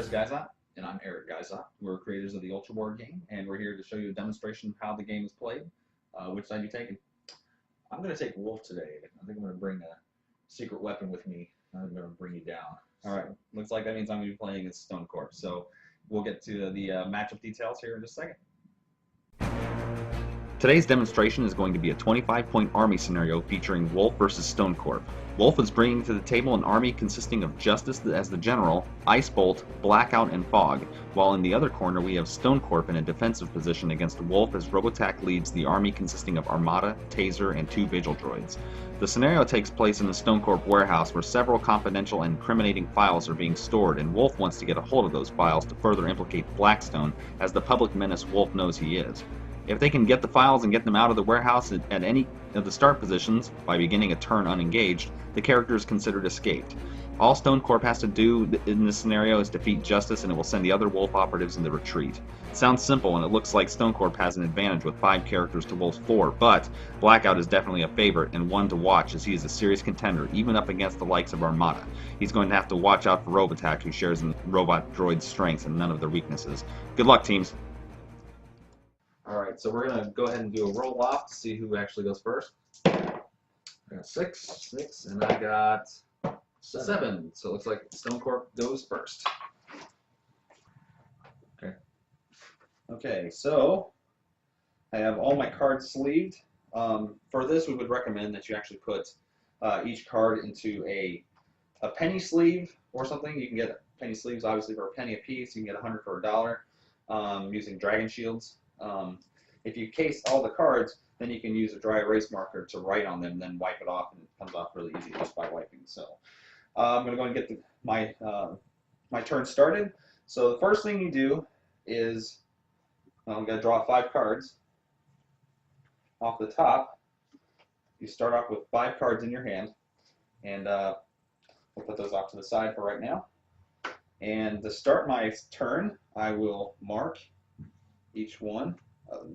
Chris Gaizat. And I'm Eric Gaizat. We're creators of the Ultra board game, and we're here to show you a demonstration of how the game is played. Which side are you taking? I'm going to take Wolf today. I think I'm going to bring a secret weapon with me. I'm going to bring you down. Alright, looks like that means I'm going to be playing as Stone Corp. So we'll get to the matchup details here in just a second. Today's demonstration is going to be a 25-point army scenario featuring W.O.L.F versus Stone Corp. W.O.L.F is bringing to the table an army consisting of Justice as the general, Ice Bolt, Blackout, and Fog, while in the other corner we have Stone Corp in a defensive position against W.O.L.F as Robattack leads the army consisting of Armada, Taser, and 2 Vigil droids. The scenario takes place in the Stone Corp warehouse where several confidential and incriminating files are being stored, and W.O.L.F wants to get a hold of those files to further implicate Blackstone as the public menace W.O.L.F knows he is. If they can get the files and get them out of the warehouse at any of the start positions by beginning a turn unengaged, the character is considered escaped. All Stone Corp has to do in this scenario is defeat Justice, and it will send the other W.O.L.F operatives into retreat. It sounds simple, and it looks like Stone Corp has an advantage with 5 characters to W.O.L.F 4, but Blackout is definitely a favorite and one to watch as he is a serious contender, even up against the likes of Armada. He's going to have to watch out for Robattack, who shares in robot droid's strengths and none of their weaknesses. Good luck, teams. Alright, so we're going to go ahead and do a roll off to see who actually goes first. I got 6, and I got 7. So it looks like Stone Corp goes first. Okay, so I have all my cards sleeved. For this, we would recommend that you actually put each card into a penny sleeve or something. You can get penny sleeves, obviously, for a penny a piece. You can get 100 for $1 using dragon shields. If you case all the cards, then you can use a dry erase marker to write on them, then wipe it off, and it comes off really easy just by wiping. So I'm going to go and get my turn started. So the first thing you do is I'm going to draw 5 cards. Off the top, you start off with 5 cards in your hand, and we'll put those off to the side for right now. And to start my turn, I will mark each one,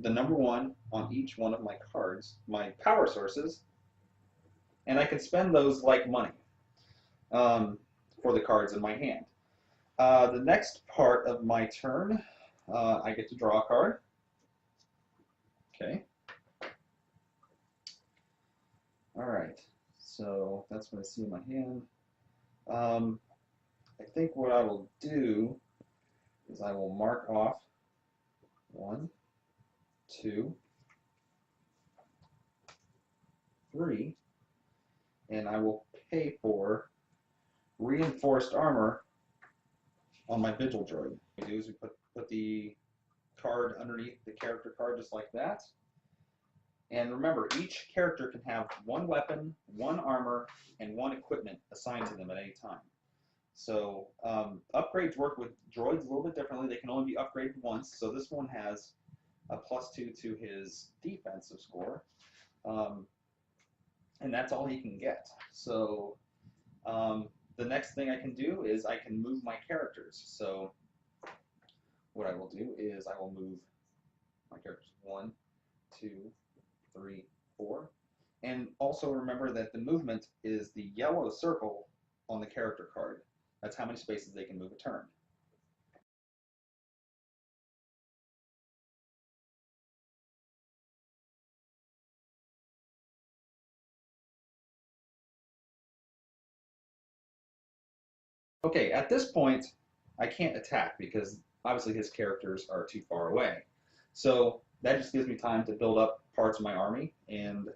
the number 1 on each one of my cards, my power sources, and I can spend those like money for the cards in my hand. The next part of my turn, I get to draw a card. Okay. Alright, so that's what I see in my hand. I think what I will do is I will mark off 1, 2, 3, and I will pay for reinforced armor on my Vigil droid. What we do is we put the card underneath the character card just like that. And remember, each character can have 1 weapon, 1 armor, and 1 equipment assigned to them at any time. So upgrades work with droids a little bit differently. They can only be upgraded once. So this one has a +2 to his defensive score, and that's all he can get. So the next thing I can do is I can move my characters. So what I will do is I will move my characters 1, 2, 3, 4, and also remember that the movement is the yellow circle on the character card. That's how many spaces they can move a turn. Okay, at this point, I can't attack because obviously his characters are too far away. So that just gives me time to build up parts of my army and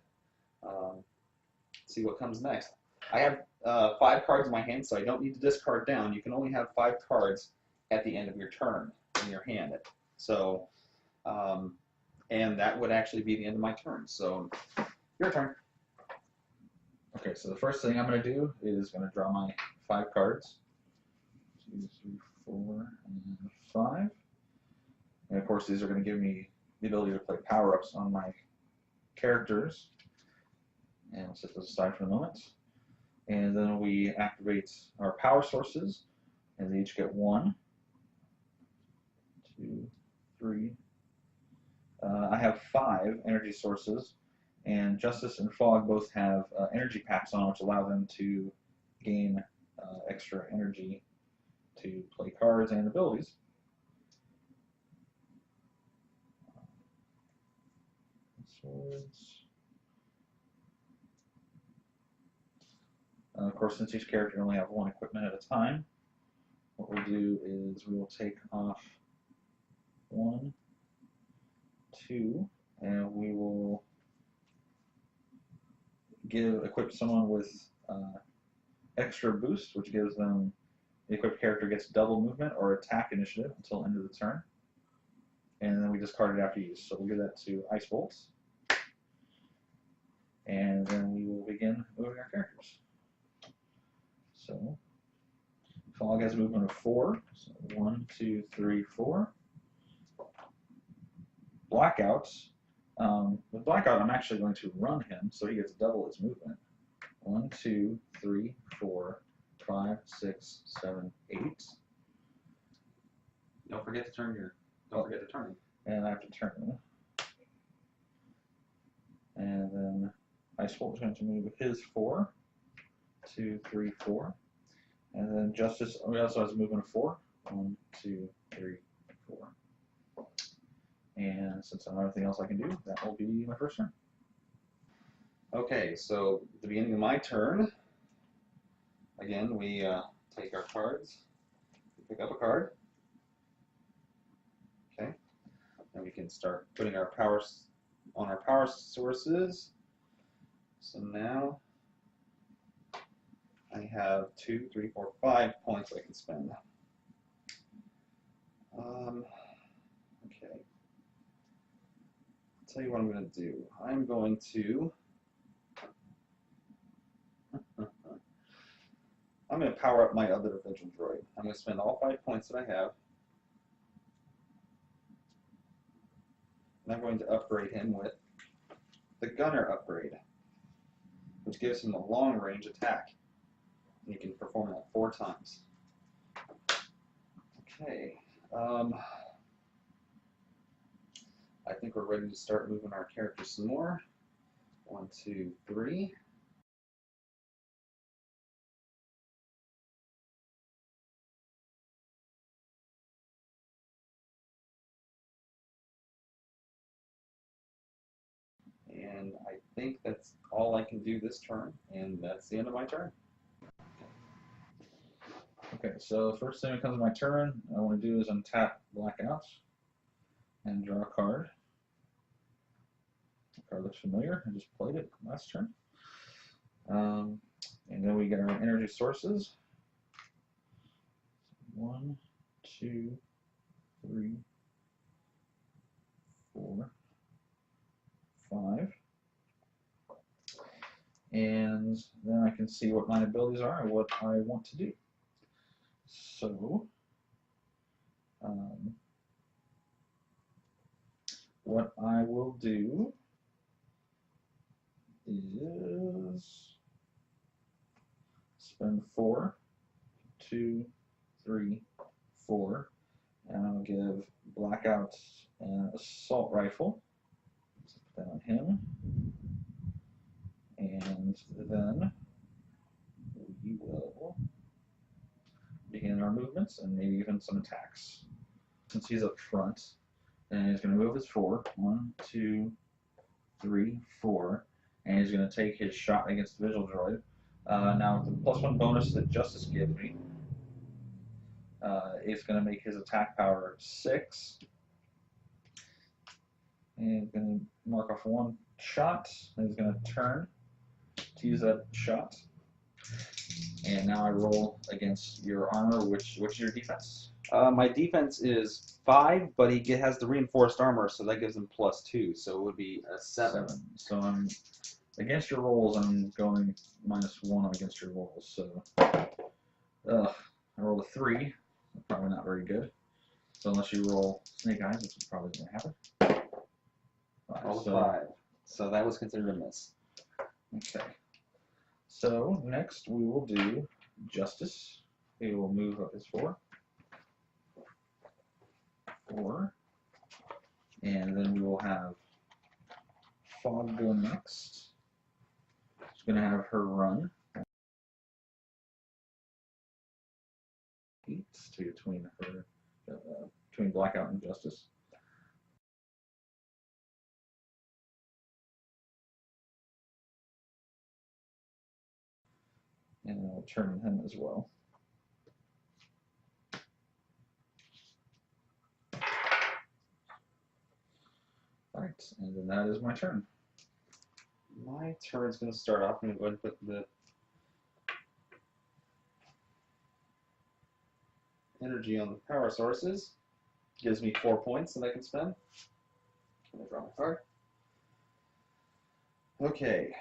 see what comes next. I have 5 cards in my hand, so I don't need to discard down. You can only have 5 cards at the end of your turn in your hand. So, and that would actually be the end of my turn. So, your turn. Okay, so the first thing I'm going to do is going to draw my 5 cards. 2, 3, 4, and 5. And of course, these are going to give me the ability to play power-ups on my characters. And I'll set those aside for the moment. And then we activate our power sources, and they each get 1, 2, 3. I have 5 energy sources, and Justice and Fog both have energy packs on, which allow them to gain extra energy to play cards and abilities. Swords. Of course, since each character only have one equipment at a time, what we'll do is we will take off 1, 2, and we will equip someone with extra boost, which gives them, the equipped character gets double movement or attack initiative until end of the turn. And then we discard it after use. So we'll give that to Ice Bolts. And then we will begin moving our characters. So Fog has a movement of 4. So 1, 2, 3, 4. Blackouts. With Blackout, I'm actually going to run him, so he gets double his movement. 1, 2, 3, 4, 5, 6, 7, 8. Don't forget to turn your. Don't forget to turn. And I have to turn. And then Ice Bolt is going to move his 4, 2, 3, 4. And then Justice also has a movement of 4. 1, 2, 3, 4. And since I don't have anything else I can do, that will be my first turn. Okay, so at the beginning of my turn, again, we take our cards, pick up a card. Okay, and we can start putting our powers on our power sources. So now I have 2, 3, 4, 5 points I can spend. Okay. I'll tell you what I'm going to do. I'm going to power up my other Vigil Droid. I'm going to spend all 5 points that I have. And I'm going to upgrade him with the Gunner upgrade, which gives him a long range attack. And you can perform that 4 times. Okay. I think we're ready to start moving our characters some more. 1, 2, 3. And I think that's all I can do this turn, and that's the end of my turn. Okay, so the first thing that comes to my turn, I want to do is untap Blackouts and draw a card. The card looks familiar. I just played it last turn. And then we get our energy sources. 1, 2, 3, 4, 5. And then I can see what my abilities are and what I want to do. So, what I will do is spend 4, 2, 3, 4, and I'll give Blackout an assault rifle. Let's put that on him. And then we will begin our movements and maybe even some attacks. Since he's up front, and he's going to move his 4. 1, 2, 3, 4. And he's going to take his shot against the Vigil Droid. Now, the +1 bonus that Justice gives me is going to make his attack power 6. And he's going to mark off 1 shot, and he's going to turn to use that shot. And now I roll against your armor. Which is your defense? My defense is 5, but he has the reinforced armor, so that gives him +2, so it would be a 7. So I'm against your rolls. I'm going -1 against your rolls. So I rolled a 3. Probably not very good. So unless you roll Snake Eyes, which is probably going to happen. 5. So that was considered a miss. Okay. So next we will do Justice. He will move up his 4. 4. And then we will have Fog go next. She's going to have her run. 8. between her, between Blackout and Justice. And I'll turn him as well. Alright, and then that is my turn. My turn's going to start off. I'm going to go ahead and put the energy on the power sources. Gives me 4 points that I can spend. I'm going to draw my card. Okay.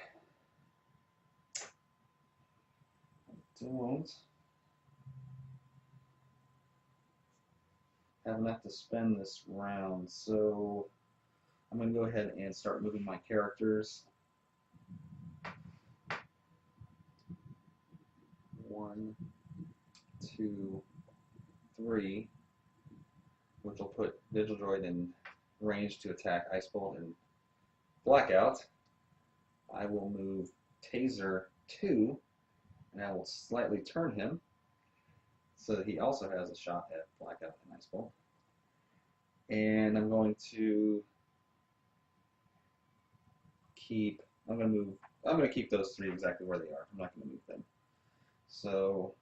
Don't have enough to spend this round, so I'm going to go ahead and start moving my characters. 1, 2, 3, which will put Vigil Droid in range to attack Ice Bolt and Blackout. I will move Taser 2, and I will slightly turn him so that he also has a shot at Blackout and Ice Bolt. And I'm going to keep, I'm going to keep those 3 exactly where they are. I'm not going to move them. So,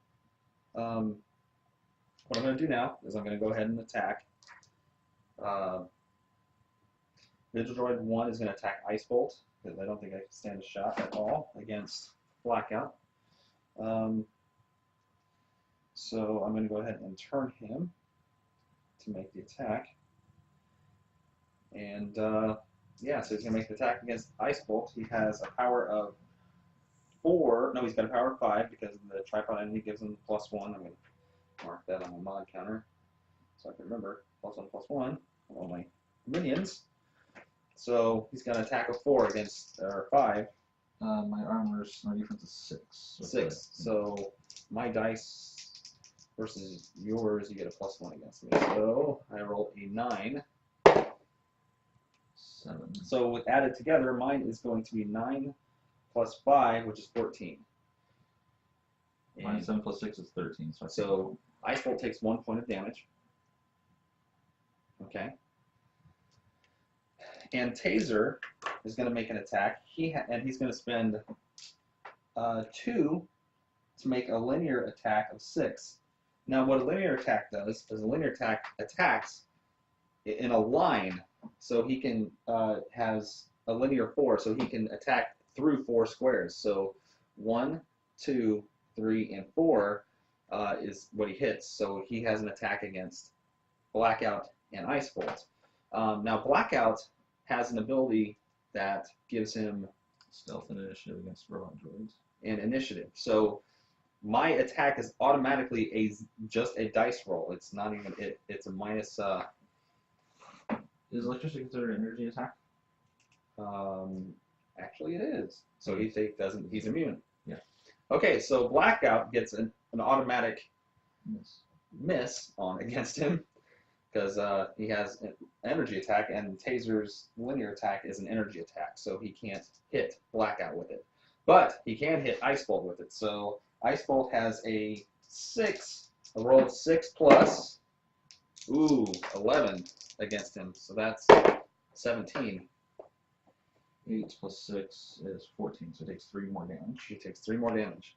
what I'm going to do now is I'm going to go ahead and attack. Vigil Droid 1 is going to attack Ice Bolt, because I don't think I can stand a shot at all against Blackout. So I'm going to go ahead and turn him to make the attack. And yeah, so he's going to make the attack against Ice Bolt. He has a power of 4. No, he's got a power of 5 because the tripod enemy gives him +1. I'm going to mark that on my mod counter so I can remember +1/+1 on all my minions. So he's going to attack a 4 against, or 5. My armor's, my defense is 6. 6. So my dice versus yours, you get a +1 against me. So I rolled a 9. 7. So with added together, mine is going to be 9 plus 5, which is 14. Mine 7 plus 6 is 13. So Ice Bolt takes 1 point of damage. Okay. And Taser is going to make an attack. And he's going to spend 2 to make a linear attack of 6. Now, what a linear attack does is a linear attack attacks in a line. So he can has a linear 4, so he can attack through 4 squares. So 1, 2, 3, and 4 is what he hits. So he has an attack against Blackout and Ice Bolt. Now Blackout has an ability that gives him stealth and initiative against robot droids. And initiative. So my attack is automatically just a dice roll. It's not even it's a minus. Is electricity considered an energy attack? Actually, it is. So he's immune. Yeah. Okay, so Blackout gets an automatic miss on against him because he has an energy attack, and Taser's linear attack is an energy attack, so he can't hit Blackout with it. But he can hit Ice Bolt with it. So Ice Bolt has a 6. I rolled 6 plus 11 against him, so that's 17. 8 plus 6 is 14, so it takes 3 more damage. He takes 3 more damage.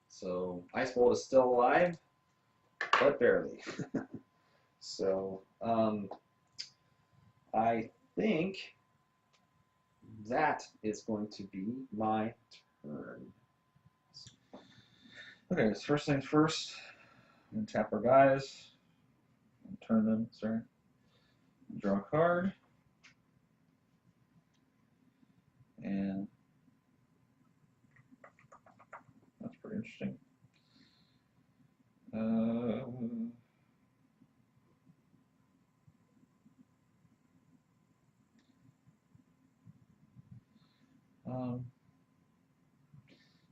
So Ice Bolt is still alive, but barely. So I think that is going to be my turn. Okay, so first things first, I'm going to tap our guys, and turn them, draw a card, and that's pretty interesting.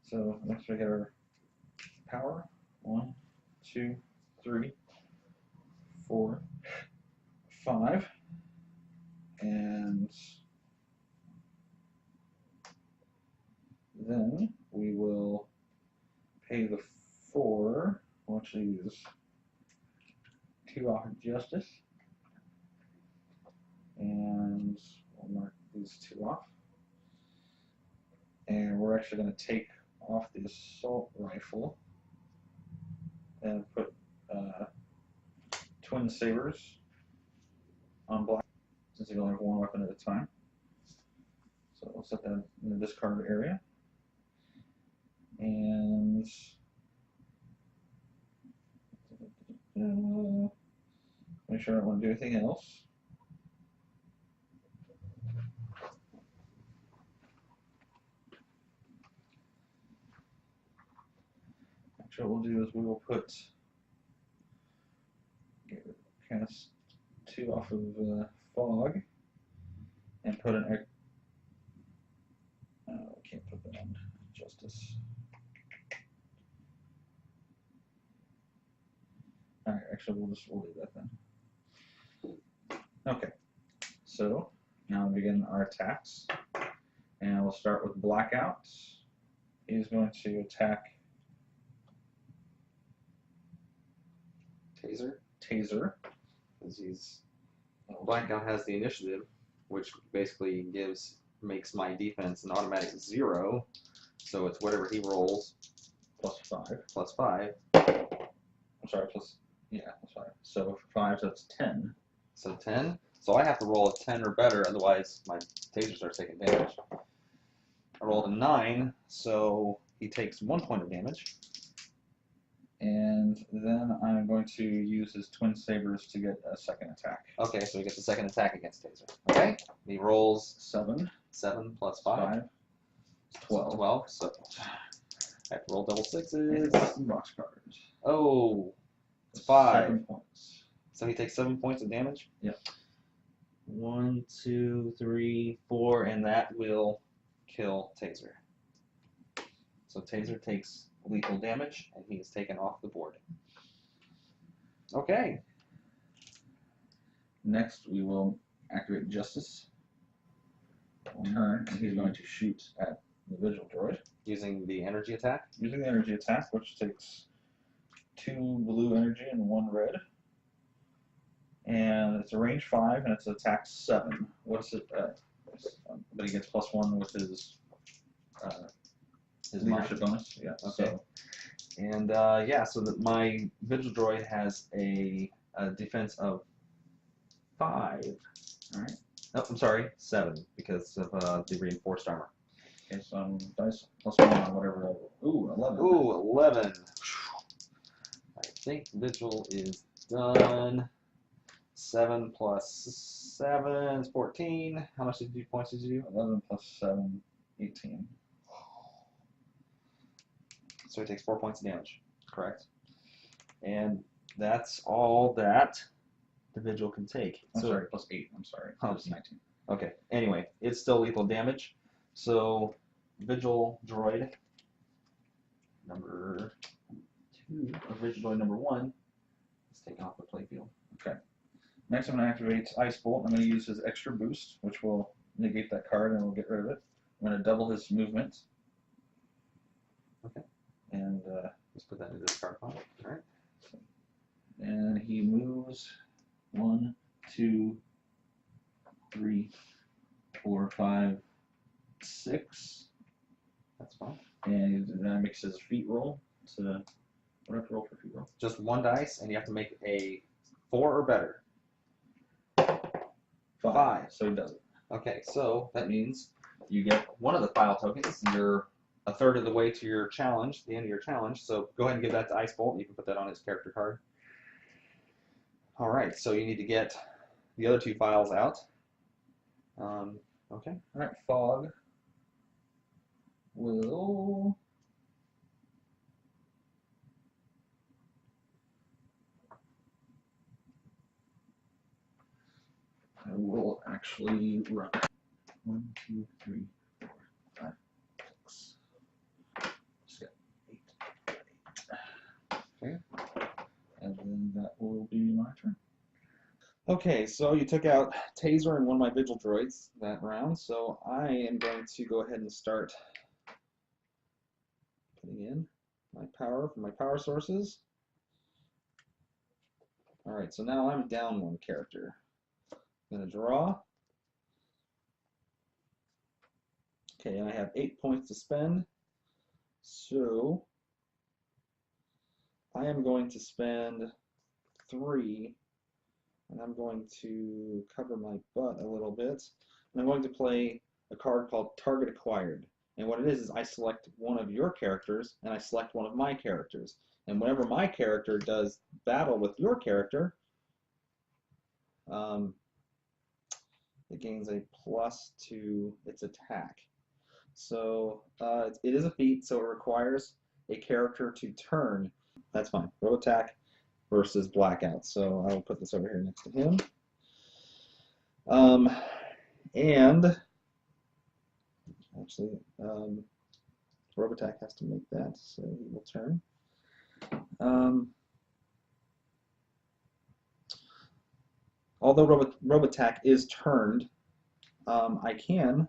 So next we get our power. 1, 2, 3, 4, 5, and then we will pay the 4. actually use 2 off of Justice. And we'll mark these 2 off. And we're actually going to take off the assault rifle and put twin sabers on black, since you only have 1 weapon at a time. So we'll set that in the discard area. And make sure I don't want to do anything else. Actually, what we'll do is we will put cast 2 off of fog and put an we can't put that on Justice. Alright, actually we'll leave that then. Okay, so now we begin our attacks, and we'll start with Blackout. He's going to attack Taser. Because Blackout has the initiative, which basically makes my defense an automatic 0. So it's whatever he rolls. +5. +5. I'm sorry, plus 5. So 5, so that's 10. So 10. So I have to roll a 10 or better, otherwise my taser starts taking damage. I rolled a 9, so he takes 1 point of damage. And then I'm going to use his twin sabers to get a second attack. Okay, so he gets a second attack against Taser. Okay, he rolls 7. 7 plus 5. 12. 12. So I have to roll double 6s. It's box cards. Oh, it's 5. 7 points. So he takes 7 points of damage? Yep. 1, 2, 3, 4, and that will kill Taser. So Taser takes lethal damage, and he is taken off the board. Okay. Next, we will activate Justice. Turn, and he's going to shoot at the Vigil Droid. Using the energy attack? Using the energy attack, which takes 2 blue energy and 1 red. And it's a range 5, and it's attack 7. What's it? But he gets +1 with his leadership bonus. Yeah. Okay. So. And so that my Vigil Droid has a defense of 5. All right. Oh, I'm sorry, 7 because of the reinforced armor. Okay, so dice +1 on whatever. Ooh, 11. Ooh, 11. I think Vigil is done. 7 plus 7 is 14. How much points did you do? 11 plus 7, 18. So he takes 4 points of damage, correct? And that's all that the Vigil can take. I'm sorry, plus 8. I'm sorry. Oh, It's 19. Okay, anyway, it's still lethal damage. So Vigil Droid number 2, or Vigil Droid number 1 is taken off the playfield. Okay. Next, I'm going to activate Ice Bolt. I'm going to use his extra boost, which will negate that card, and we'll get rid of it. I'm going to double his movement. Okay. And let's put that into this card pile. All right. And he moves 1, 2, 3, 4, 5, 6. That's fine. And then makes his feet roll. So what do I have to roll for feet roll? Just 1 dice, and you have to make a 4 or better. 5. So he does it. Okay, so that means you get 1 of the file tokens. You're a third of the way to your challenge, the end of your challenge. So go ahead and give that to Ice Bolt. You can put that on his character card. All right, so you need to get the other 2 files out. Okay. All right, Fog will actually run 1, 2, 3, 4, 5, 6. Just got 8. Okay. And then that will be my turn. Okay, so you took out Taser and 1 of my Vigil Droids that round, so I am going to go ahead and start putting in my power from my power sources. Alright, so now I'm down one character. I'm going to draw. Okay, and I have 8 points to spend. So I am going to spend 3, and I'm going to cover my butt a little bit. And I'm going to play a card called Target Acquired. And what it is I select one of your characters, and I select one of my characters. And whenever my character does battle with your character, it gains a plus to its attack. So it is a feat, so it requires a character to turn. That's fine. Robattack versus Blackout. So I will put this over here next to him. And actually, Robattack has to make that, so he will turn. Although Robattack is turned, I can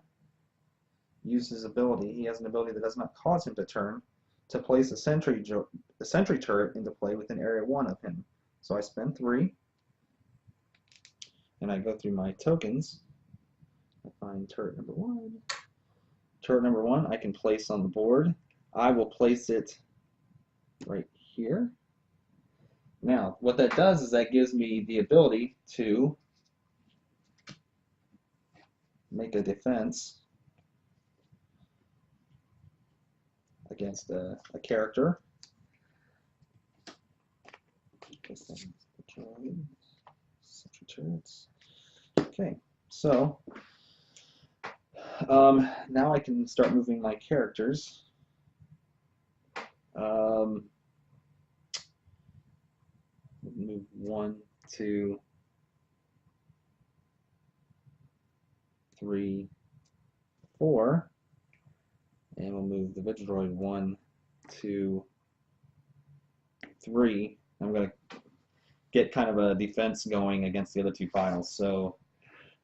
use his ability. He has an ability that does not cause him to turn, to place a sentry turret into play within area 1 of him. So I spend 3, and I go through my tokens. I find turret number 1. Turret number 1 I can place on the board. I will place it right here. Now, what that does is that gives me the ability to make a defense against a character. Okay, so now I can start moving my characters. Move 1, 2, 3, 4, and we'll move the Vigidroid 1, 2, 3. I'm going to get kind of a defense going against the other 2 files. So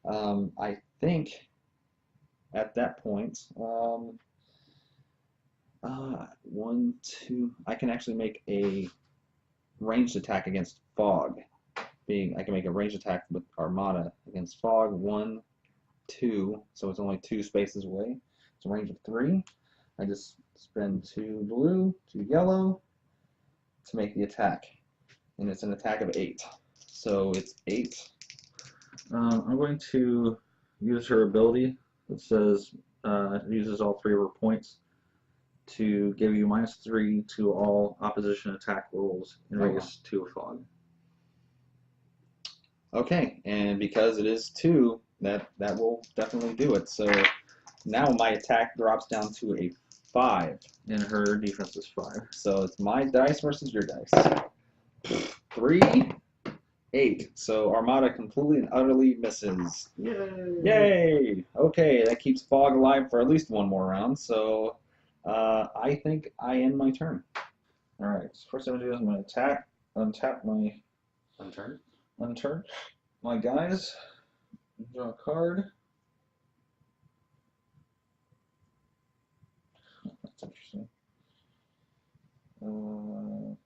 I think at that point, 1, 2, I can actually make a ranged attack against Fog. I can make a ranged attack with Armada against Fog. 1, 2, so it's only 2 spaces away. It's a range of 3. I just spend 2 blue, 2 yellow to make the attack, and it's an attack of 8. So it's 8. I'm going to use her ability that says uses all 3 of her points to give you -3 to all opposition attack rolls in radius 2 of Fog. Okay, and because it is 2, that will definitely do it. So now my attack drops down to a 5. And her defense is 5. So it's my dice versus your dice. 3, 8. So Armada completely and utterly misses. Yay! Yay! Okay, that keeps Fog alive for at least 1 more round. So I think I end my turn. Alright, so first I'm going to do is I'm going to untap my unturn my guys, draw a card. That's interesting. And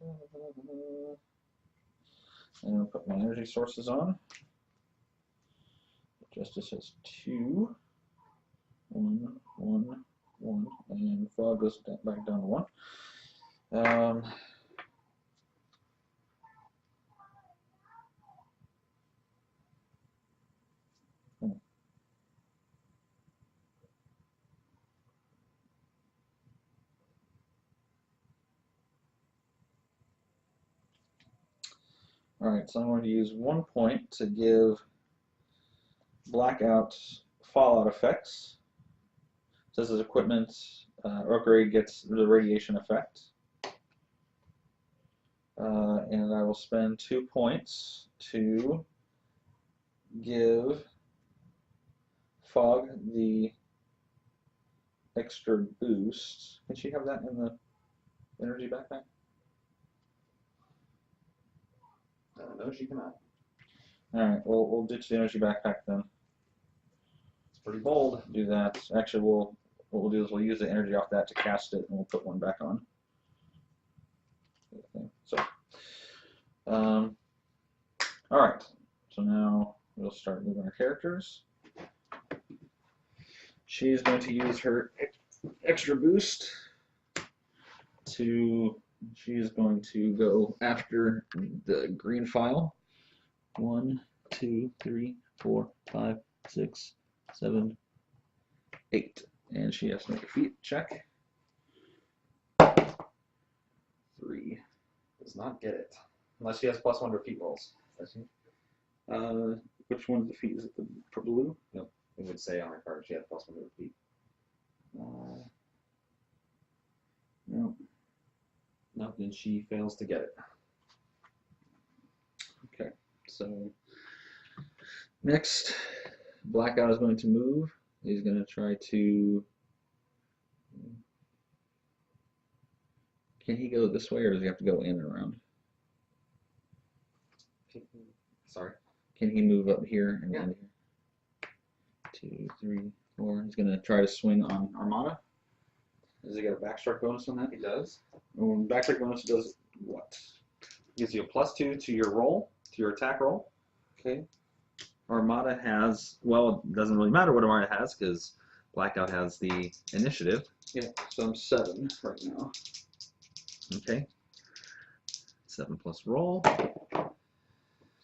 I'll put my energy sources on. Justice has 2. 1, 1, 1, and Fog goes back down to 1. Alright, so I'm going to use 1 point to give Blackout fallout effects. It says his equipment upgrade gets the radiation effect. And I will spend 2 points to give Fog the extra boost. Can she have that in the energy backpack? No, she cannot. Alright, well, we'll ditch the energy backpack then. It's pretty bold. Do that. Actually, what we'll do is we'll use the energy off that to cast it, and we'll put 1 back on. So, Alright, so now we'll start moving our characters. She's going to use her extra boost to, she is going to go after the green file. 1, 2, 3, 4, 5, 6, 7, 8. And she has to make a feat check. 3. Does not get it. Unless she has +1 to feet rolls. Which one of the feet is it? The for blue? No, it would say on her card she had +1 to feet. No. No, then she fails to get it. Okay, so next, Blackout is going to move. He's going to try to. Can he go this way, or does he have to go in and around? Sorry. Can he move up here and down here? 2, 3, 4. He's going to try to swing on Armada. Does he get a backstrike bonus on that? He does. Backstrike bonus does what? Gives you a +2 to your roll, to your attack roll. Okay. Armada has, well, it doesn't really matter what Armada has because Blackout has the initiative. Yeah, so I'm 7 right now. Okay. 7 plus roll.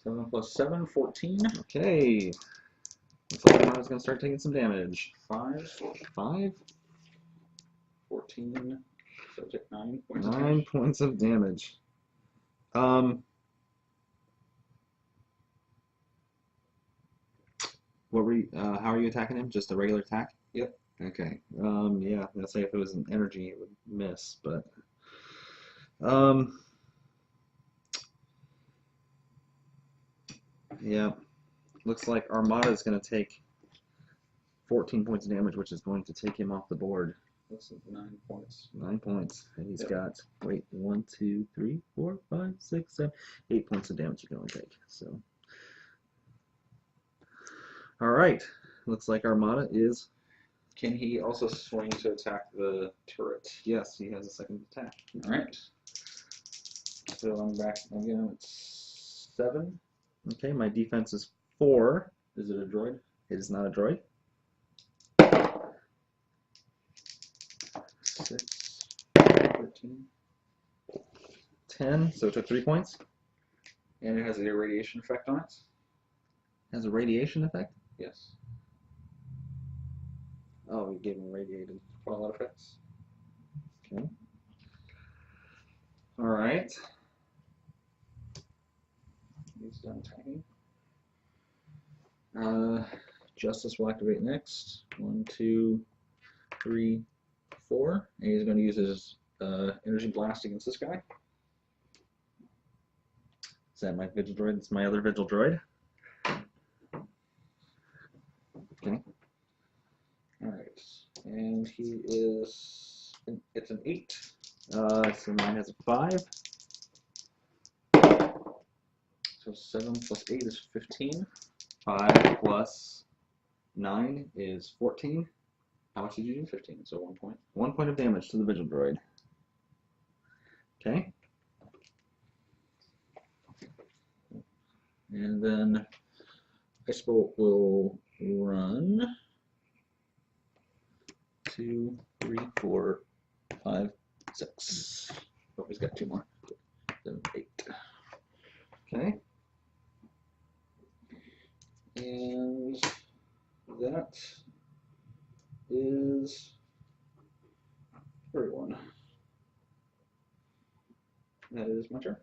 7 plus 7, 14. Okay. Looks like Armada's going to start taking some damage. 5, 5. 14. So take 9 points. 9 points of damage. What were you, how are you attacking him? Just a regular attack? Yep. Okay. Yeah, let's say if it was an energy, it would miss, but yeah. Looks like Armada is going to take 14 points of damage, which is going to take him off the board. That's 9 points. 9 points. And he's Yep. got, wait, 1, 2, 3, 4, 5, 6, 7, 8 points of damage you can only take. So, all right. Looks like Armada is, Can he also swing to attack the turret? yes, he has a second attack. Alright. So I'm back again at 7. Okay, my defense is 4. Is it a droid? It is not a droid. 6, 13. 10, so it took 3 points. And it has an irradiation effect on it? Has a radiation effect. Yes. Oh, we gave him radiated. Fallout effects. Okay. All right. He's done attacking. Justice will activate next. 1, 2, 3, 4. And he's going to use his energy blast against this guy. Is that my vigil droid? It's my other vigil droid. Okay. Alright. And he is. It's an 8. So mine has a 5. So 7 plus 8 is 15. 5 plus 9 is 14. How much did you do? 15, so 1 point. 1 point of damage to the vigil droid. Okay. And then Ice Bolt will run 2, 3, 4, 5, 6. Oh, he's got 2 more. 7, 8. Okay. And that is 31. That is my turn.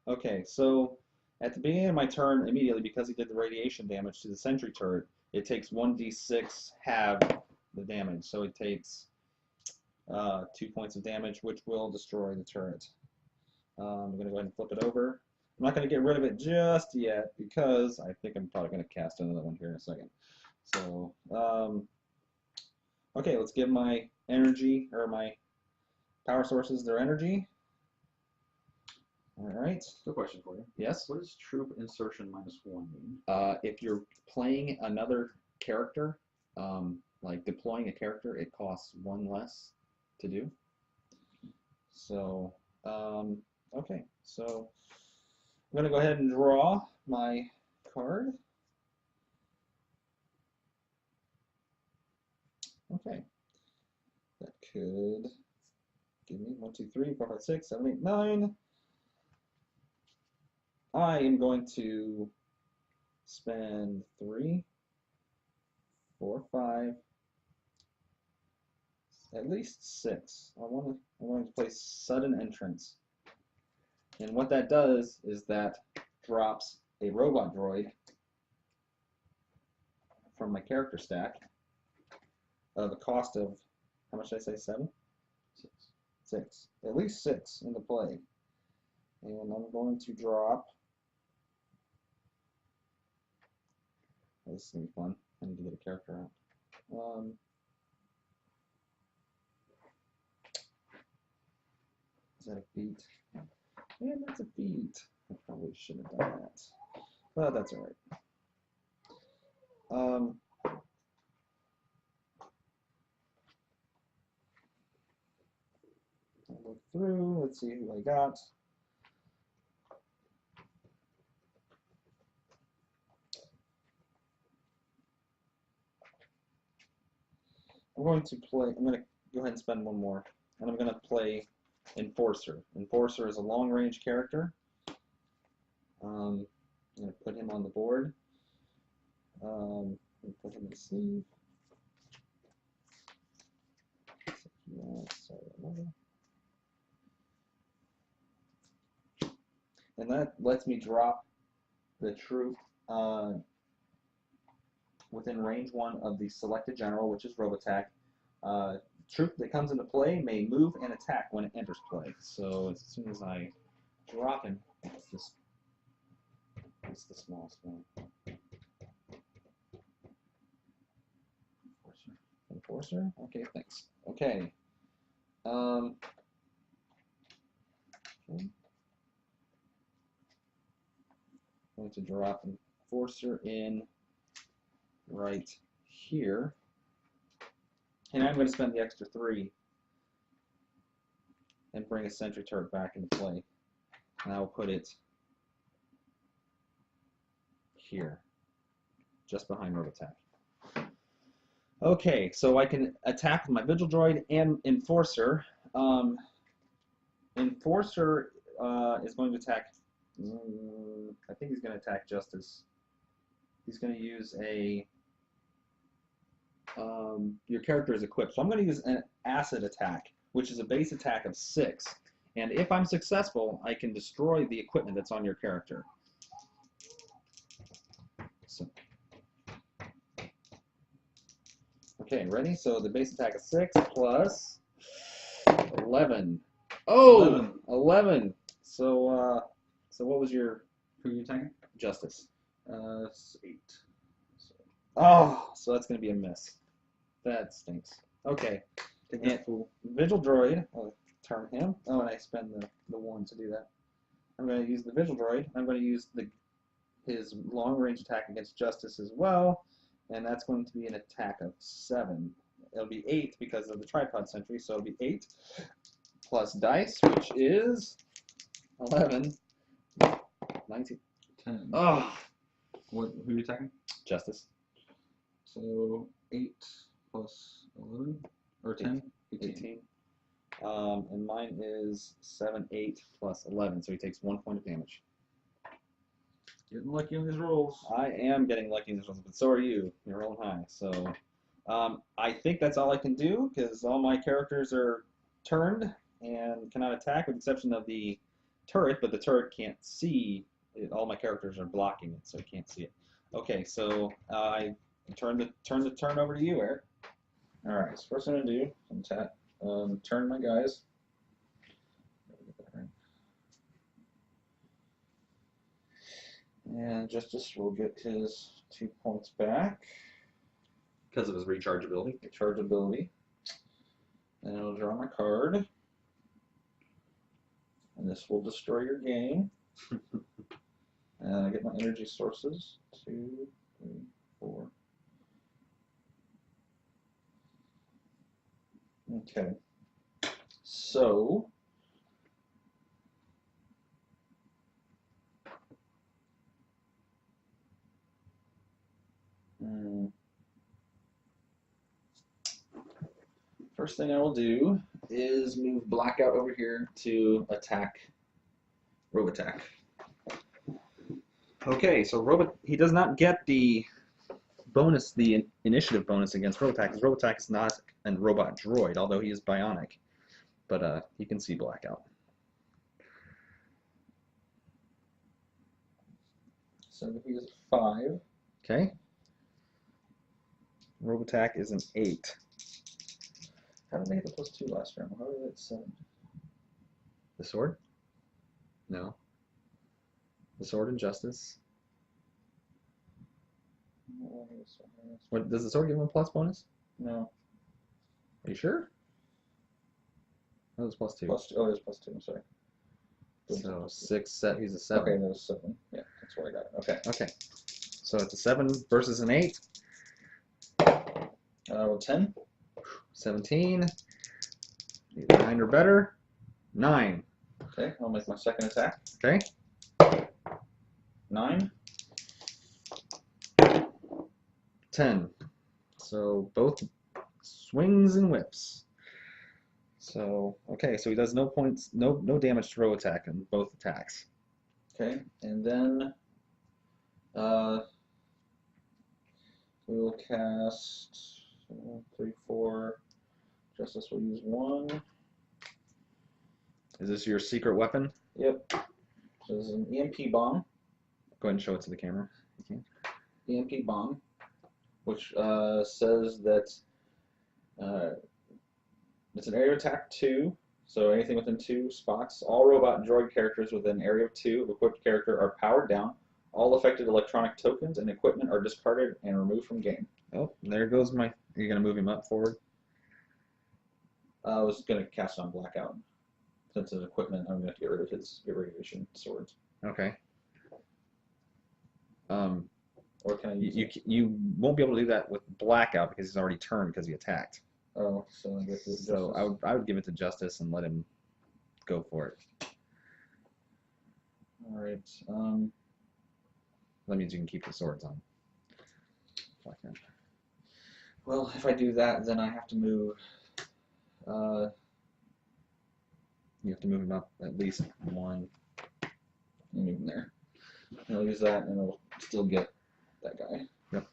Okay, so at the beginning of my turn, immediately, because he did the radiation damage to the sentry turret, it takes 1d6 half the damage. So it takes 2 points of damage, which will destroy the turret. I'm going to go ahead and flip it over. I'm not going to get rid of it just yet because I think I'm probably going to cast another one here in a second. So, okay, let's give my energy, or my power sources their energy. All right. Good question for you. Yes? What does troop insertion -1 mean? If you're playing another character, like deploying a character, it costs 1 less to do. So, okay. So, I'm going to go ahead and draw my card. Okay. That could give me 1, 2, 3, 4, 5, 6, 7, 8, 9. I am going to spend 3, 4, 5, at least 6. I'm going to play Sudden Entrance. And what that does is that drops a robot droid from my character stack of a cost of, how much did I say, 7? 6. At least 6 into play. And I'm going to drop, oh, this is going to be fun. I need to get a character out. Is that a beat? Yeah, that's a beat. I probably should have done that. But that's alright. I'll look through, let's see who I got. I'm going to go ahead and spend one more. And I'm going to play Enforcer. Enforcer is a long-range character. I'm going to put him on the board. Put him in the sleeve. And that lets me drop the troop within range 1 of the selected general, which is Robattack. Troop that comes into play may move and attack when it enters play. So as soon as I drop him, it's the smallest one. Enforcer? Okay, thanks. Okay. Okay. I'm going to drop Enforcer in right here. And I'm going to spend the extra 3 and bring a sentry turret back into play. And I'll put it here, just behind Robattack. Okay, so I can attack with my Vigil Droid and Enforcer. Enforcer is going to attack, I think he's going to attack Justice. He's going to use a, your character is equipped. So I'm going to use an acid attack, which is a base attack of 6. And if I'm successful, I can destroy the equipment that's on your character. So, okay, ready? So the base attack is 6 plus 11. Oh, 11. So, so what was your... Who are you attacking? Justice. 8. Oh, so that's going to be a miss. That stinks. Okay. And Vigil Droid, I'll turn him. Oh, and I spend the 1 to do that. I'm going to use the Vigil Droid. I'm going to use his long-range attack against Justice as well, and that's going to be an attack of 7. It'll be 8 because of the tripod sentry, so it'll be 8 plus dice, which is 11, 19, 10. Oh, Who are you attacking? Justice. So 8 plus 11 or 10? 18. And mine is 7, 8 plus 11, so he takes 1 point of damage. Getting lucky on these rolls. I am getting lucky in this one, but so are you. You're rolling high. So I think that's all I can do because all my characters are turned and cannot attack with the exception of the turret, but the turret can't see it. All my characters are blocking it, so it can't see it. Okay, so I turn the turn over to you, Eric. All right. So first I'm gonna do turn my guys. And Justice will get his 2 points back. Because of his rechargeability. Rechargeability. And I'll draw my card. And this will destroy your game. And I get my energy sources. 2, 3, 4. Okay. So First thing I will do is move Blackout over here to attack Robattack. Okay, so he does not get the bonus, the initiative bonus against Robattack, because Robattack is not a robot droid, although he is bionic. But he can see Blackout. So he is 5. Okay. Robattack is an 8. How did they get the +2 last round? How did they get 7? The sword? No. The sword and justice. What, does the sword give him a plus bonus? No. Are you sure? That was +2. +2. Oh, it is +2. I'm sorry. So 6, set. He's a 7. Okay, that was 7. Yeah, that's where I got it. Okay. Okay. So it's a 7 versus an 8. 10. 17. 9 or better. 9. Okay, I'll make my second attack. Okay. 9. 10. So both swings and whips. So okay, so he does no points, no damage to Robattack in both attacks. Okay, and then we will cast 3, 4. Justice will use 1. Is this your secret weapon? Yep. So this is an EMP bomb. Go ahead and show it to the camera. You can. EMP bomb, which says that it's an area attack 2. So anything within 2 spots. All robot and droid characters within an area of 2 of equipped character are powered down. All affected electronic tokens and equipment are discarded and removed from game. Oh, there goes my. Are you gonna move him up forward? I was gonna cast on Blackout. Since it's equipment, I'm gonna get rid of his irradiation swords. Okay. Or can I use you won't be able to do that with Blackout because he's already turned because he attacked. Oh, so I guess it's So I would give it to Justice and let him go for it. All right. That means you can keep the swords on. Blackout. Well, if I do that, then I have to move. You have to move him up at least 1. Move him there. And I'll use that, and it'll still get that guy. Yep.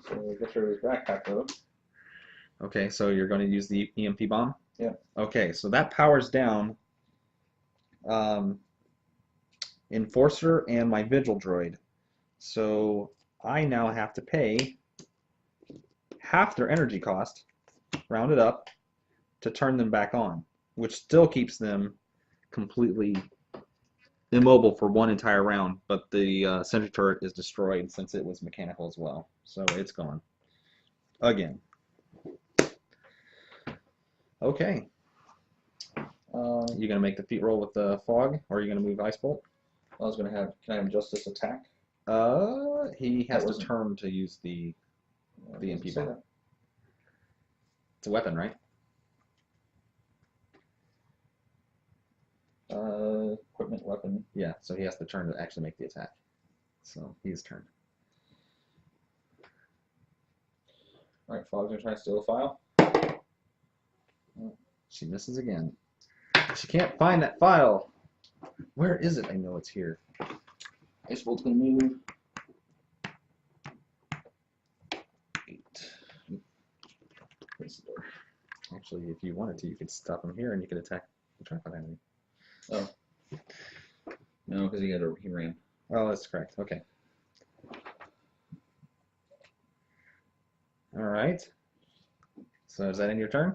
So we'll get rid of his backpack though. Okay, so you're going to use the EMP bomb? Yeah. Okay, so that powers down Enforcer and my Vigil droid. So I now have to pay half their energy cost, rounded up, to turn them back on, which still keeps them completely immobile for 1 entire round, but the sentry turret is destroyed since it was mechanical as well. So it's gone. Again. Okay. You gonna make the feat roll with the fog, or are you gonna move Ice Bolt? I was gonna have. Can I have Justice attack? He has to turn to use the EMP bomb. It's a weapon, right? Equipment weapon. Yeah, so he has to turn to actually make the attack. So he's turned. Alright, Fog's gonna try to steal a file. She misses again. She can't find that file. Where is it? I know it's here. Ice Bolt's gonna move. 8. Close the door. Actually, if you wanted to, you could stop him here and you could attack the tripod enemy. Oh. No, because he ran. Oh, that's correct. Okay. All right. So is that in your turn?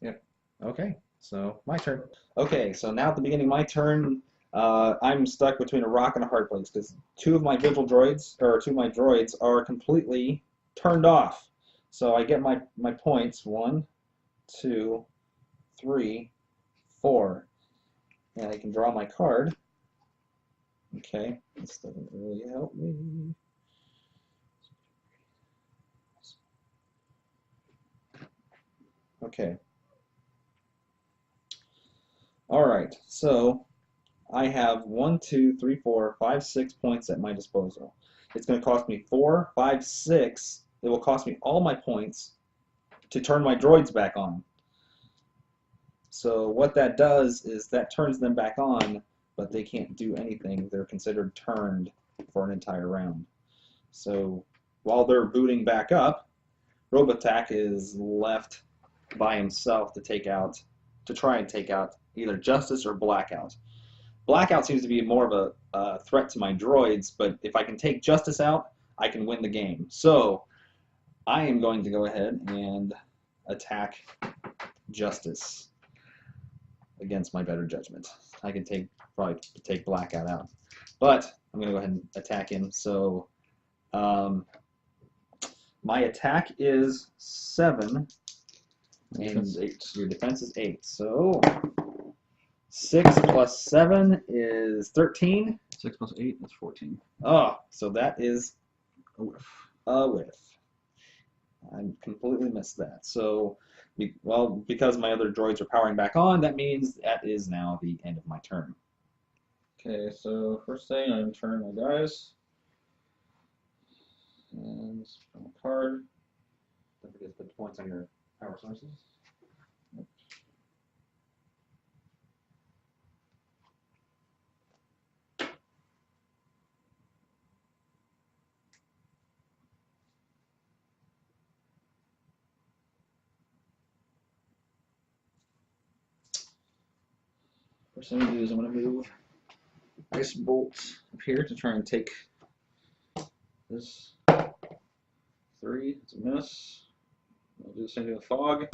Yep. Okay. So my turn. Okay. So now at the beginning of my turn, I'm stuck between a rock and a hard place because 2 of my Vigil droids, or 2 of my droids, are completely turned off. So I get my points. 1, 2, 3, 4. And I can draw my card. Okay, this doesn't really help me. Okay. Alright, so I have 1, 2, 3, 4, 5, 6 points at my disposal. It's going to cost me 4, 5, 6. It will cost me all my points to turn my droids back on. So what that does is that turns them back on, but they can't do anything. They're considered turned for an entire round. So while they're booting back up, Robattack is left by himself to try and take out either Justice or Blackout. Blackout seems to be more of a threat to my droids, but if I can take Justice out, I can win the game. So I am going to go ahead and attack Justice against my better judgment. I can probably take Blackout out, but I'm going to go ahead and attack him. So my attack is 7, and your defense is 8. So 6 plus 7 is 13. 6 plus 8 is 14. Oh, so that is a whiff. I completely missed that. So, well, because my other droids are powering back on, that means that is now the end of my turn. Okay, so first thing, I'm turning my guys. And from a card. Don't forget to put points on your power sources. Yep. First thing I'm going to do is I'm going to move Ice Bolt up here to try and take this 3. It's a miss. I'll do the same thing with Fog.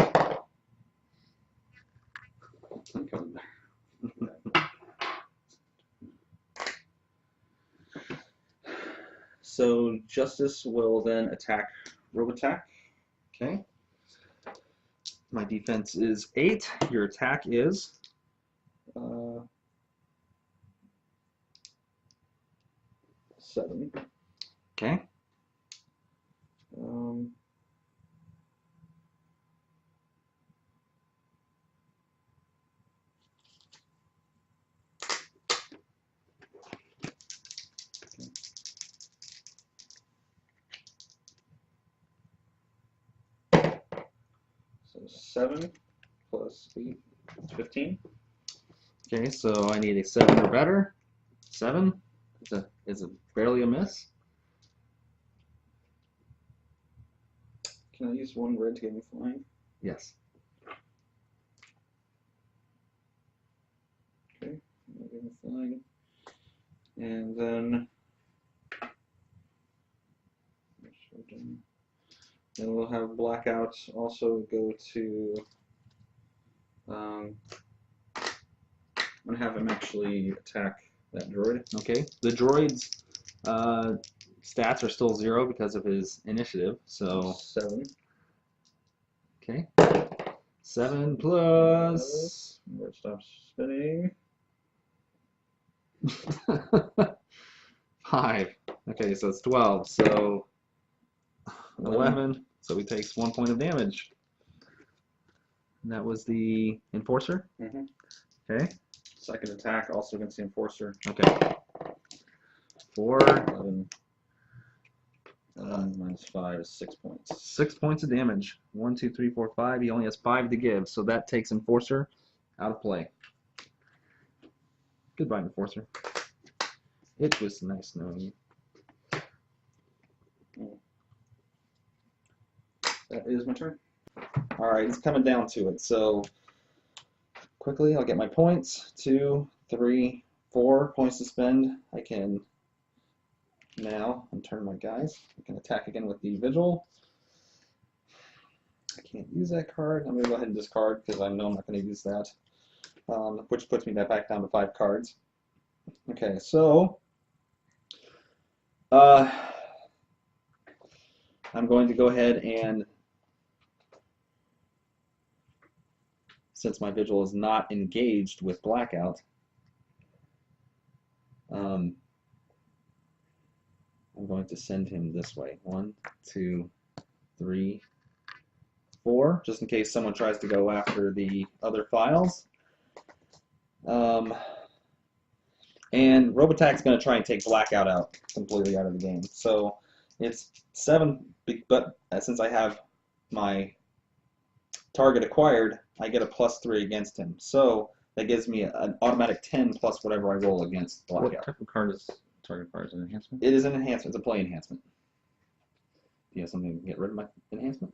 So Justice will then attack Robattack. Okay. My defense is 8. Your attack is 7. okay. So 7 plus 8 is 15. Okay, so I need a 7 or better. 7 is barely a miss. Can I use 1 red to get me flying? Yes. Okay, I'll get me flying. And then we'll have Blackout also go to. I'm gonna have him actually attack that droid. Okay. The droid's stats are still 0 because of his initiative. So 7. okay. 7 plus. Where it stops spinning. 5. Okay, so it's 12. So 11. So he takes 1 point of damage. And that was the Enforcer? Mm-hmm. Okay. Second attack also against the Enforcer. Okay. 4. 11. 11 minus 5 is 6 points. 6 points of damage. 1, 2, 3, 4, 5. He only has 5 to give, so that takes Enforcer out of play. Goodbye, Enforcer. It was nice knowing you. That is my turn. Alright, it's coming down to it. So, quickly, I'll get my points. 2, 3, 4 points to spend. I can now unturn my guys. I can attack again with the Vigil. I can't use that card. I'm going to go ahead and discard because I know I'm not going to use that. Which puts me back down to 5 cards. Okay, so I'm going to go ahead and, since my Vigil is not engaged with Blackout, I'm going to send him this way. 1, 2, 3, 4, just in case someone tries to go after the other files. And Robattack's going to try and take Blackout out completely out of the game. So it's 7, but since I have my target acquired, I get a +3 against him. So that gives me an automatic 10 plus whatever I roll against What blackout. type of card is target card? Is it an enhancement? It is an enhancement. It's a play enhancement. Do you have something to get rid of my enhancement?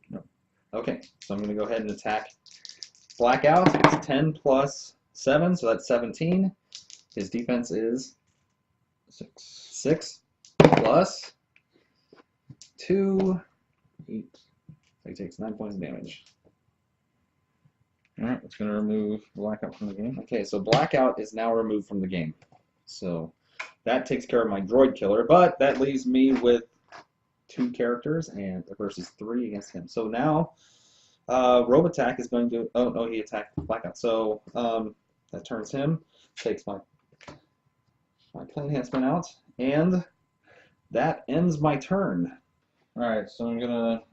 No. Okay, so I'm going to go ahead and attack blackout. It's 10 plus 7, so that's 17. His defense is 6 plus 2, 8. So he takes 9 points of damage. Alright, it's going to remove blackout from the game. Okay, so blackout is now removed from the game. So that takes care of my droid killer, but that leaves me with 2 characters and versus 3 against him. So now Robattack is going to. Oh no, he attacked blackout. So that turns him. Takes my play enhancement out, and that ends my turn. Alright, so I'm gonna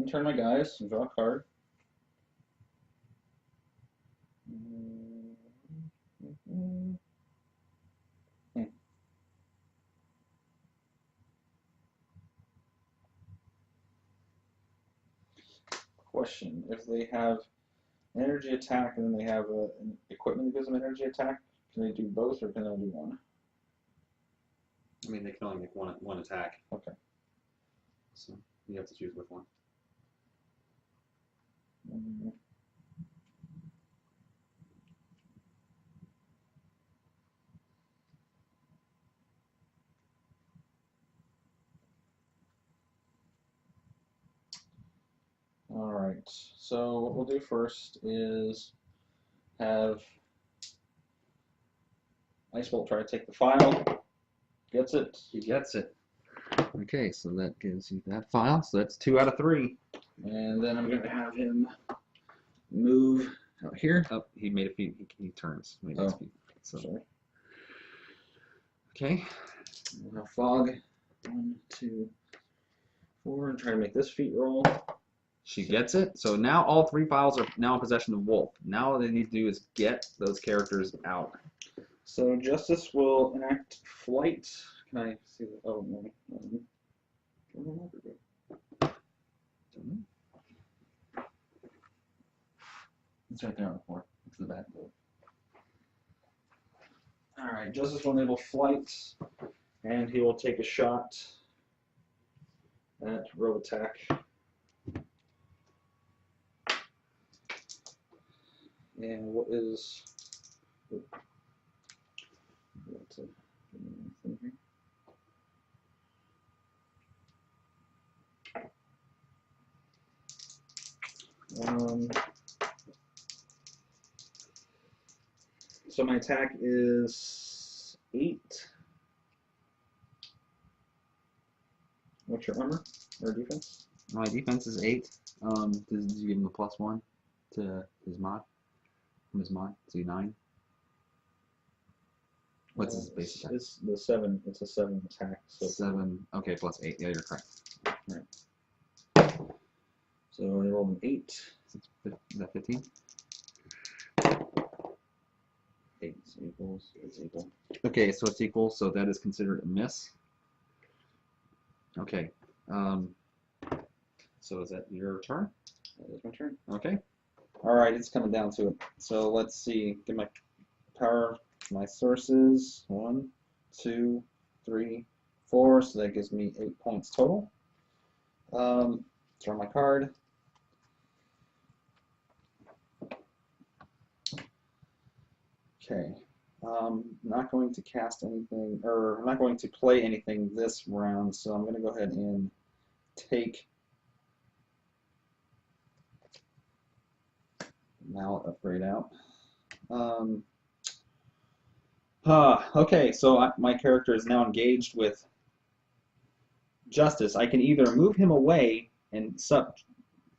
turn my guys and draw a card. Question: if they have an energy attack and then they have an equipment that gives them energy attack, can they do both or can they only do one? I mean, they can only make one attack. Okay. So you have to choose which one. Alright, so what we'll do first is have Ice Bolt try to take the file. Gets it. He gets it. Okay, so that gives you that file. So that's 2 out of 3. And then I'm going to have him move out here. Oh, he made a feet. He turns. Made Oh, his feet. So sorry. okay. We'll have Fog. 1, 2, 4, and try to make this feat roll. She gets it. So now all 3 files are now in possession of Wolf. Now what they need to do is get those characters out. So Justice will enact flight. Can I see the? Oh no. It's right there on the floor. It's the back door. All right. Justice will enable flight, and he will take a shot at Robattack. And what is? So my attack is 8. What's your armor or defense? My defense is 8. Did you give him the +1 to his mod? From his mod, so 9. What's his base attack? It's the 7. It's a 7 attack. So 7. Okay, +8. Yeah, you're correct. Right. So I rolled an 8. Is that 15? 8 equals. It's equal. Okay, so it's equal. So that is considered a miss. Okay. So is that your turn? That is my turn. Okay. All right, it's coming down to it. So let's see. Get my power. My sources, 1, 2, 3, 4, so that gives me 8 points total. Draw my card. Okay, not going to cast anything, or I'm not going to play anything this round, so I'm going to go ahead and take mallet upgrade out. Okay, so my character is now engaged with Justice. I can either move him away and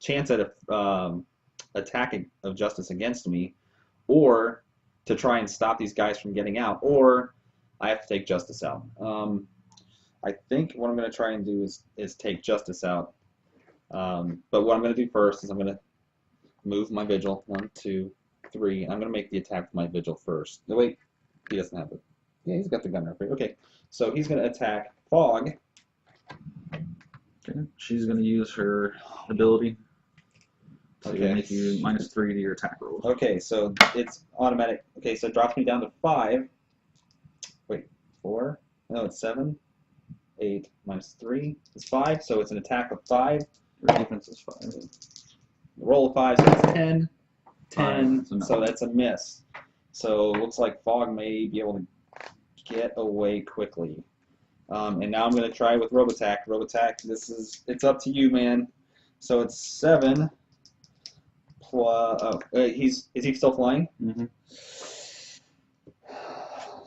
chance at a attacking of Justice against me, or to try and stop these guys from getting out, or I have to take Justice out. I think what I'm going to try and do is take Justice out. But what I'm going to do first is I'm going to move my Vigil. 1, 2, 3. I'm going to make the attack with my Vigil first. No, wait. He doesn't have it. Yeah, he's got the gunner. Okay, so he's going to attack Fog. Okay. She's going to use her ability So Okay. it'll make you -3 to your attack rolls. Okay, so it's automatic. Okay, so it drops me down to 5. Wait, 4? No, it's 7. 8 -3 is 5, so it's an attack of 5. Your defense is 5. Roll of 5, so it's 10. 10, That's a no. so that's a miss. So it looks like Fog may be able to get away quickly. And now I'm going to try with Robattack. Robattack, it's up to you, man. So it's 7 plus. Oh, is he still flying? Mm-hmm.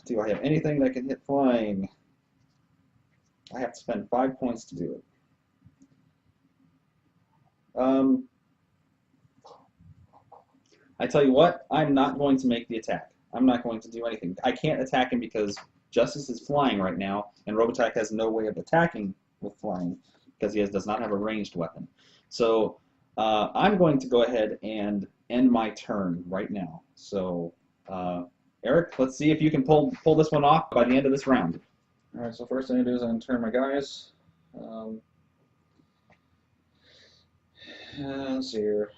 Do I have anything that can hit flying? I have to spend 5 points to do it. I tell you what, I'm not going to make the attack. I'm not going to do anything. I can't attack him because Justice is flying right now, and Robattack has no way of attacking with flying because he does not have a ranged weapon. So I'm going to go ahead and end my turn right now. So Eric, let's see if you can pull this one off by the end of this round. All right. So first thing I do is I turn my guys. Let's see here.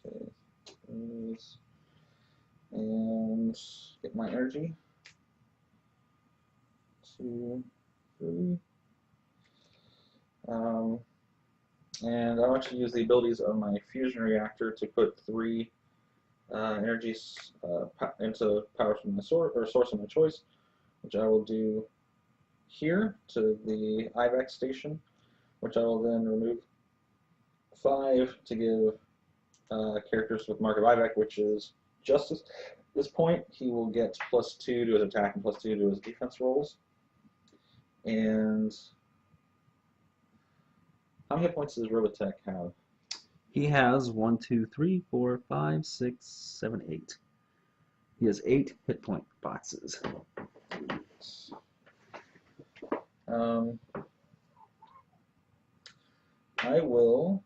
Okay. And get my energy. 2, 3. And I'll actually use the abilities of my fusion reactor to put 3 energies into power from my source of my choice, which I will do here to the IVAC station, which I will then remove 5 to give characters with mark of IVAC, which is Justice. At this point, he will get +2 to his attack and +2 to his defense rolls. And how many hit points does Robattack have? He has 1, 2, 3, 4, 5, 6, 7, 8. He has 8 hit point boxes. I will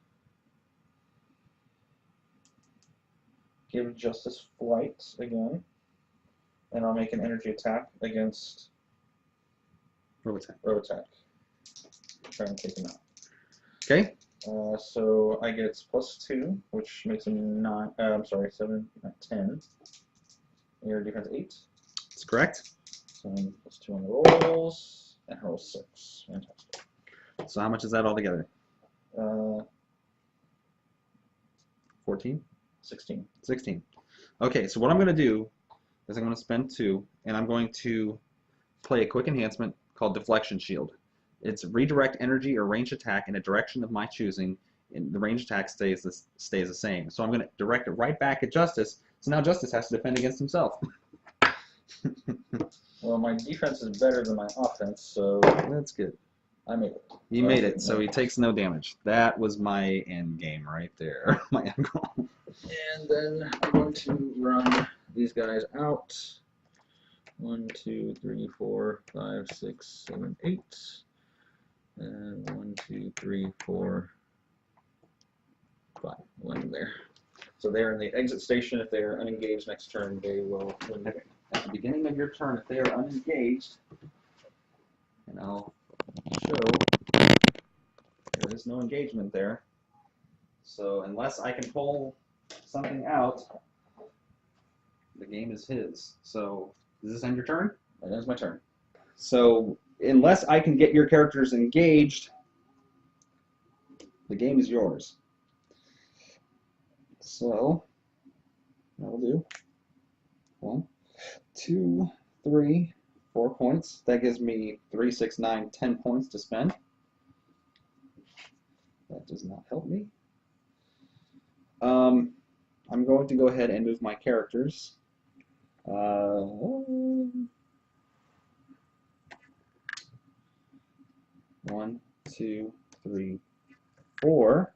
give Justice flight again, and I'll make an energy attack against Robattack. Try and take him out. Okay. So I get +2, which makes him 7, not 10. Your defense 8. That's correct. So +2 on the rolls, and roll 6. Fantastic. So how much is that altogether? 14? 16. 16. Okay, so what I'm going to do is I'm going to spend 2, and I'm going to play a quick enhancement called Deflection Shield. It's redirect energy or range attack in a direction of my choosing, and the range attack stays the same. So I'm going to direct it right back at Justice, so now Justice has to defend against himself. Well, my defense is better than my offense, so That's good. I made it. You made it, so he takes no damage. That was my end game right there. My end goal. And then I'm going to run these guys out. 1, 2, 3, 4, 5, 6, 7, 8. And 1, 2, 3, 4, 5. 1 there. So they're in the exit station. If they are unengaged next turn, they will win. At the beginning of your turn, if they are unengaged, and I'll show there is no engagement there. So unless I can pull something out, the game is his. So does this end your turn? That ends my turn. So unless I can get your characters engaged, the game is yours. So that will do 1, 2, 3, 4 points. That gives me 3, 6, 9, 10 points to spend. That does not help me. I'm going to go ahead and move my characters. 1, 2, 3, 4.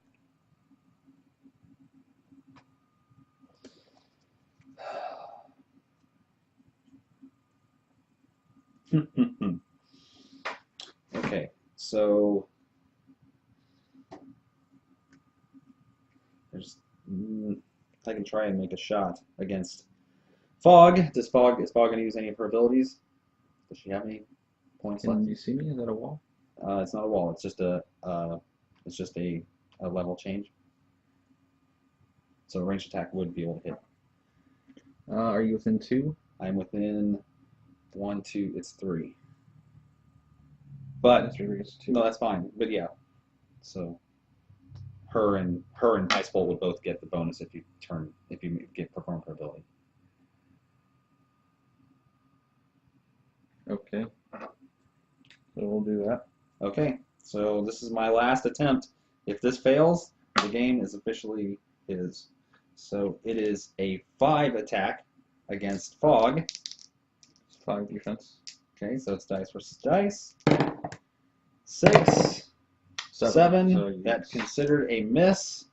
Okay, so there's I can try and make a shot against Fog. Is Fog going to use any of her abilities? Does she have any points left? Can you see me? Is that a wall? It's not a wall. It's just a level change. So a ranged attack would be able to hit. Are you within 2? I'm within 1, 2. It's 3. But no, that's fine. But yeah, so her and Ice Bolt would both get the bonus if you perform her ability. Okay. So we'll do that. Okay. So this is my last attempt. If this fails, the game is officially his. So it is a 5 attack against Fog. It's 5 defense. Okay, so it's dice versus dice. 6, 7. So That's considered a miss,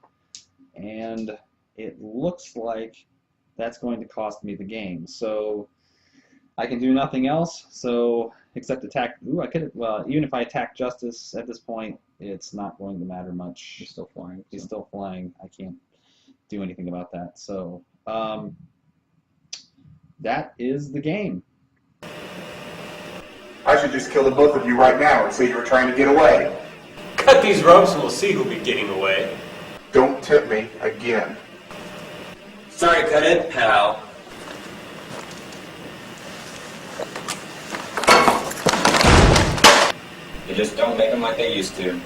and it looks like that's going to cost me the game. So I can do nothing else. So except attack. Ooh, I could. Well, even if I attack Justice at this point, it's not going to matter much. He's still flying. He's still flying. I can't do anything about that. So that is the game. I should just kill the both of you right now and say you were trying to get away. Cut these ropes and we'll see who'll be getting away. Don't tempt me again. Sorry, cut it, pal. You just don't make them like they used to.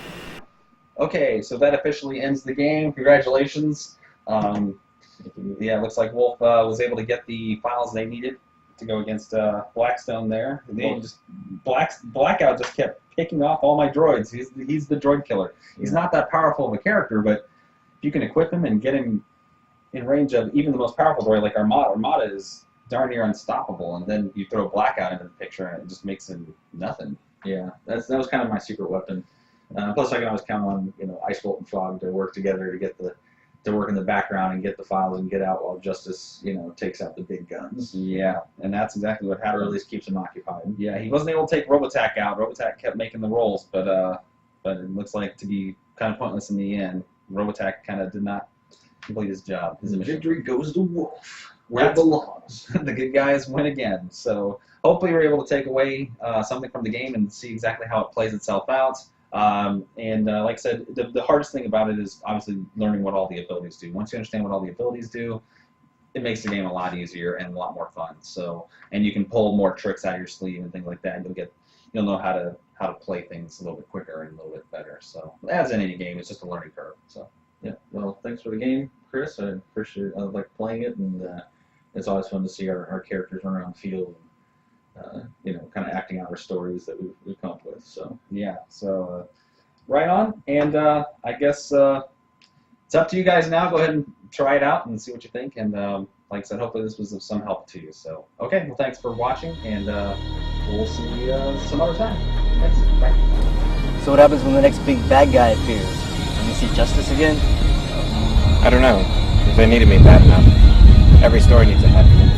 Okay, so that officially ends the game. Congratulations. Yeah, it looks like W.O.L.F was able to get the files they needed to go against Blackstone there. Blackout just kept picking off all my droids. He's the droid killer. He's not that powerful of a character, but if you can equip him and get him in range of even the most powerful droid like Armada, Armada is darn near unstoppable, and then you throw Blackout into the picture and it just makes him nothing. Yeah, that was kind of my secret weapon. Plus, I can always count on Ice Bolt and Fog to work together to get to work in the background and get the files and get out while Justice takes out the big guns. Yeah, and that's exactly what happened. Or at least keeps him occupied. Yeah, he wasn't able to take Robattack out. Robattack kept making the rolls, but it looks like to be kind of pointless in the end. Robattack kind of did not complete his job. His mission. Victory goes to W.O.L.F. Where it belongs. The good guys win again. So hopefully we're able to take away something from the game and see exactly how it plays itself out. Like I said, the hardest thing about it is obviously learning what all the abilities do. Once you understand what all the abilities do, it makes the game a lot easier and a lot more fun. So, and you can pull more tricks out of your sleeve and things like that. You'll know how to play things a little bit quicker and a little bit better. So, as in any game, it's just a learning curve. So, yeah. Well, thanks for the game, Chris. I appreciate. I like playing it, and it's always fun to see our characters run around the field. Kind of acting out our stories that we've come up with. So yeah, so right on, and I guess it's up to you guys now. Go ahead and try it out and see what you think. And like I said, hopefully this was of some help to you. So okay, well thanks for watching, and we'll see you some other time. Thanks. Bye. So what happens when the next big bad guy appears? Can we see Justice again? I don't know. If they needed me bad enough, every story needs a happy ending.